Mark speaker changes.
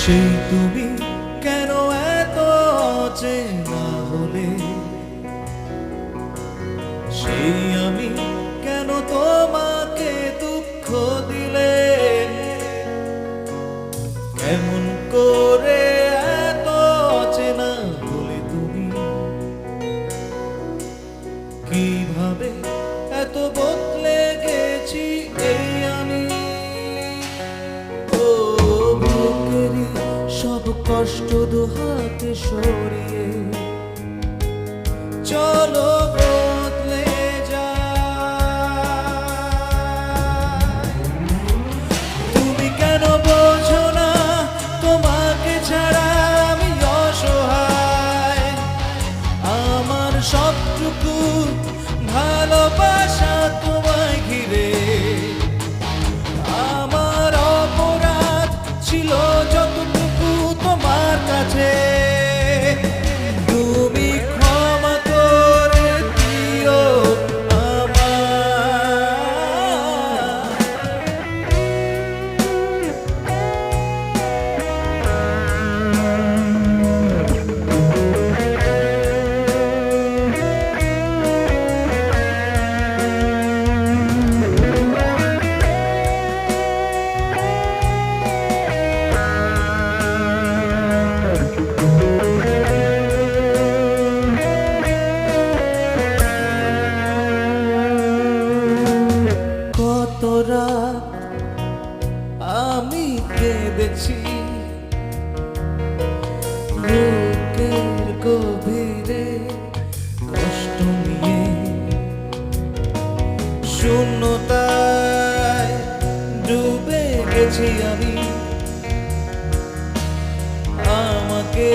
Speaker 1: সেই তুমি কেন এত অচেনা হলে, সেই আমি কেন তোমাকে দুঃখ দিলে, কেমন করে এত অচেনা হলে তুমি, কিভাবে এত বদলে গেছি এই আমি। ও বুকেরই সব কষ্ট দুহাতে সরিয়ে চলো বদলে যায়। তুমি কেন বোঝো না তোমাকে ছাড়া আমি অসহায়, আমার সবটুকু ভালোবাসা তোমায় ঘিরে, আমার অপরাধ ছিল যতটুকু তোমার কাছে, তুমি ক্ষমা করে দিও আমি কেঁদেছি বুকের গভীরে কষ্ট নিয়ে, শূন্যতায় ডুবে গেছি আমি, আমাকে